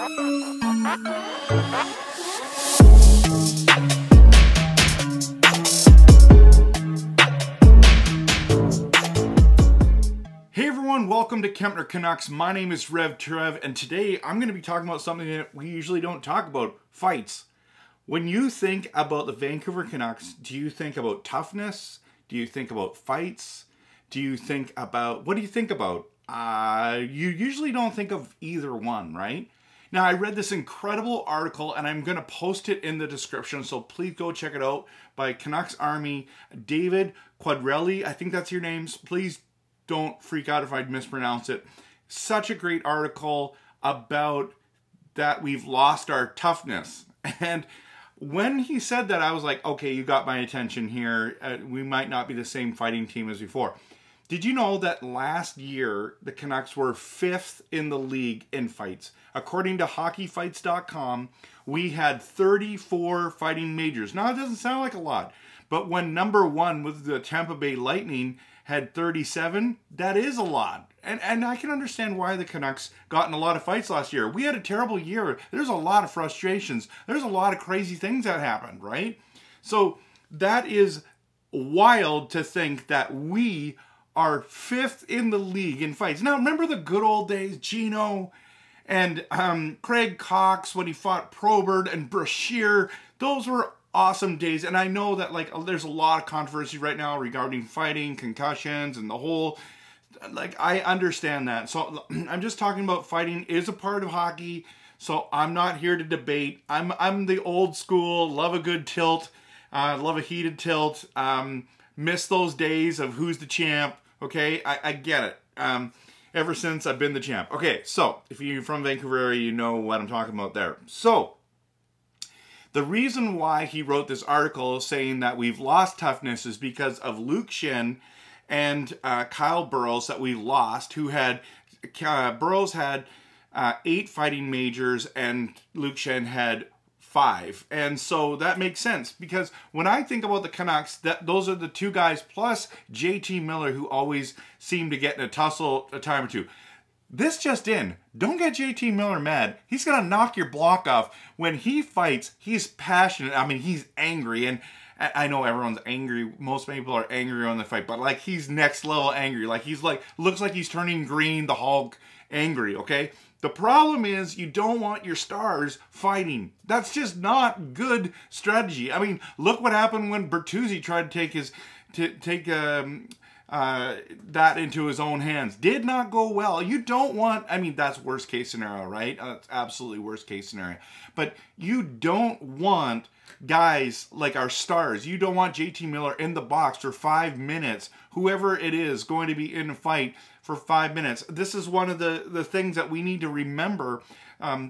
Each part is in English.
Hey everyone, welcome to Kempner Canucks. My name is Rev Trev, and today I'm going to be talking about something that we usually don't talk about, fights. When you think about the Vancouver Canucks, do you think about toughness? Do you think about fights? Do you think about, what do you think about? You usually don't think of either one, right? Now, I read this incredible article, and I'm going to post it in the description, so please go check it out, by Canucks Army, David Quadrelli. I think that's your names. Please don't freak out if I mispronounce it. Such a great article about that we've lost our toughness. And when he said that, I was like, okay, you got my attention here. We might not be the same fighting team as before. Did you know that last year the Canucks were 5th in the league in fights? According to hockeyfights.com, we had 34 fighting majors. Now, it doesn't sound like a lot, but when number one with the Tampa Bay Lightning had 37, that is a lot. And I can understand why the Canucks got in a lot of fights last year. We had a terrible year. There's a lot of frustrations. There's a lot of crazy things that happened, right? So that is wild to think that we are 5th in the league in fights. Now, remember the good old days, Gino and Craig Cox when he fought Probert and Brashear. Those were awesome days. And I know that there's a lot of controversy right now regarding fighting, concussions, and the whole, I understand that. So I'm just talking about fighting is a part of hockey. So I'm not here to debate. I'm the old school, love a good tilt, love a heated tilt, miss those days of who's the champ. Okay, I get it. Ever since I've been the champ. Okay, so if you're from Vancouver area, you know what I'm talking about there. So the reason why he wrote this article saying that we've lost toughness is because of Luke Schenn and Kyle Burroughs that we lost, who had, Burroughs had 8 fighting majors and Luke Schenn had 5. And so that makes sense, because when I think about the Canucks, those are the two guys plus JT Miller, who always seem to get in a tussle a time or two. This just in. Don't get JT Miller mad. He's going to knock your block off. When he fights, he's passionate. I mean, he's angry. And I know everyone's angry. Most people are angry on the fight. But, he's next level angry. He's looks like he's turning green, the Hulk, angry, okay? The problem is you don't want your stars fighting. That's just not good strategy. I mean, look what happened when Bertuzzi tried to take that into his own hands. Did not go well. You don't want, I mean, that's worst case scenario, right? That's absolutely worst case scenario. But you don't want guys like our stars. You don't want JT Miller in the box for 5 minutes. Whoever it is going to be in a fight for 5 minutes. This is one of the things that we need to remember.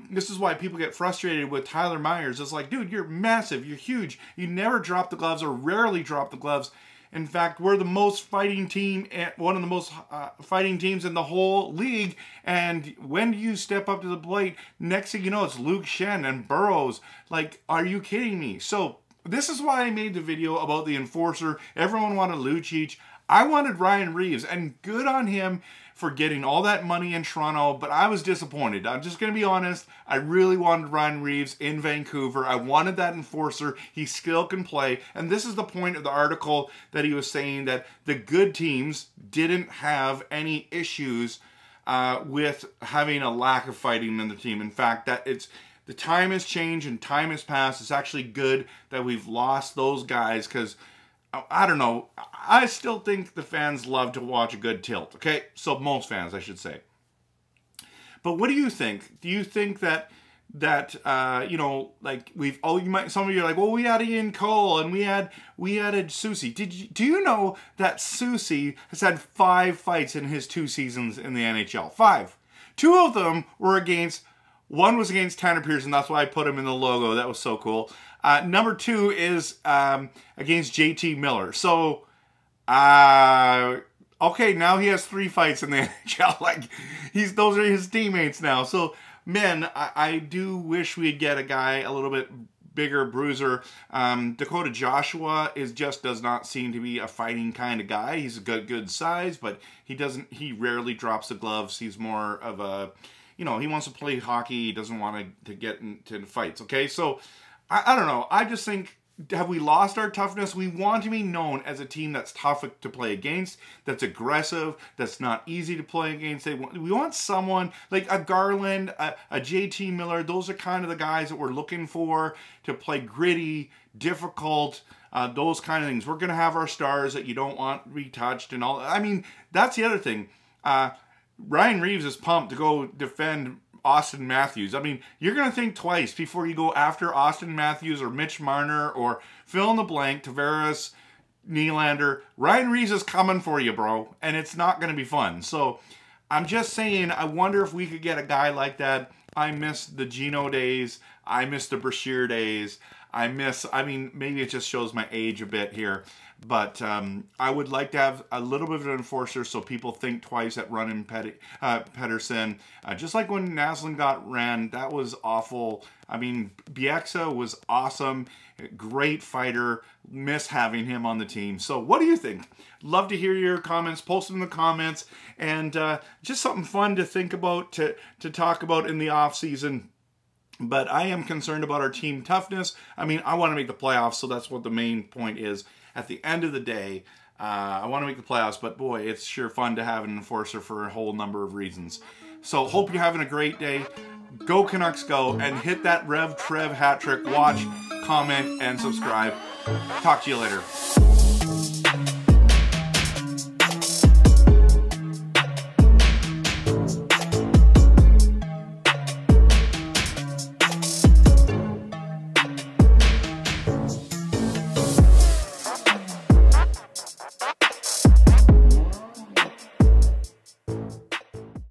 This is why people get frustrated with Tyler Myers. It's like, dude, you're massive. You're huge. You never drop the gloves, or rarely drop the gloves. In fact, we're the most fighting team, one of the most fighting teams in the whole league. And when do you step up to the plate? Next thing you know, it's Luke Schenn and Burroughs. Are you kidding me? So this is why I made the video about the enforcer. Everyone wanted Lucic. I wanted Ryan Reeves, and good on him for getting all that money in Toronto, but I was disappointed. I'm just going to be honest. I really wanted Ryan Reeves in Vancouver. I wanted that enforcer. He still can play. And this is the point of the article, that he was saying that the good teams didn't have any issues with having a lack of fighting in the team. In fact, the time has changed and time has passed. It's actually good that we've lost those guys, because I don't know. I still think the fans love to watch a good tilt. Okay, so most fans, I should say. But what do you think? Do you think that you know, some of you are like, well, we had Ian Cole and we added Susie. Do you know that Susie has had 5 fights in his 2 seasons in the NHL? 5. 2 of them were against. One was against Tanner Pearson. That's why I put him in the logo. That was so cool. Number 2 is against JT Miller. So, okay, now he has 3 fights in the NHL. Those are his teammates now. So, man, I do wish we'd get a guy a little bit bigger, bruiser. Dakota Joshua just does not seem to be a fighting kind of guy. He's a good size, but he rarely drops the gloves. He's more of a, you know, he wants to play hockey. He doesn't want to get into fights, okay? So, I don't know. I just think, have we lost our toughness? We want to be known as a team that's tough to play against, that's aggressive, that's not easy to play against. We want someone like a Garland, a JT Miller. Those are kind of the guys that we're looking for to play gritty, difficult, those kind of things. We're going to have our stars that you don't want retouched and all. I mean, that's the other thing. Ryan Reeves is pumped to go defend Auston Matthews. I mean, you're going to think twice before you go after Auston Matthews or Mitch Marner or fill in the blank, Tavares, Nylander. Ryan Reeves is coming for you, bro, and it's not going to be fun. So I'm just saying, I wonder if we could get a guy like that. I miss the Gino days. I miss the Brashear days. I mean, maybe it just shows my age a bit here, but I would like to have a little bit of an enforcer so people think twice at running Pettersson. Just like when Naslund got ran, that was awful. I mean, Bieksa was awesome, great fighter. Miss having him on the team. So what do you think? Love to hear your comments. Post them in the comments, and just something fun to think about, to talk about in the off season. But I am concerned about our team toughness. I mean, I want to make the playoffs, so that's what the main point is. At the end of the day, I want to make the playoffs, but boy, it's sure fun to have an enforcer for a whole number of reasons. So hope you're having a great day. Go Canucks go, and hit that Rev Trev hat trick. Watch, comment, and subscribe. Talk to you later.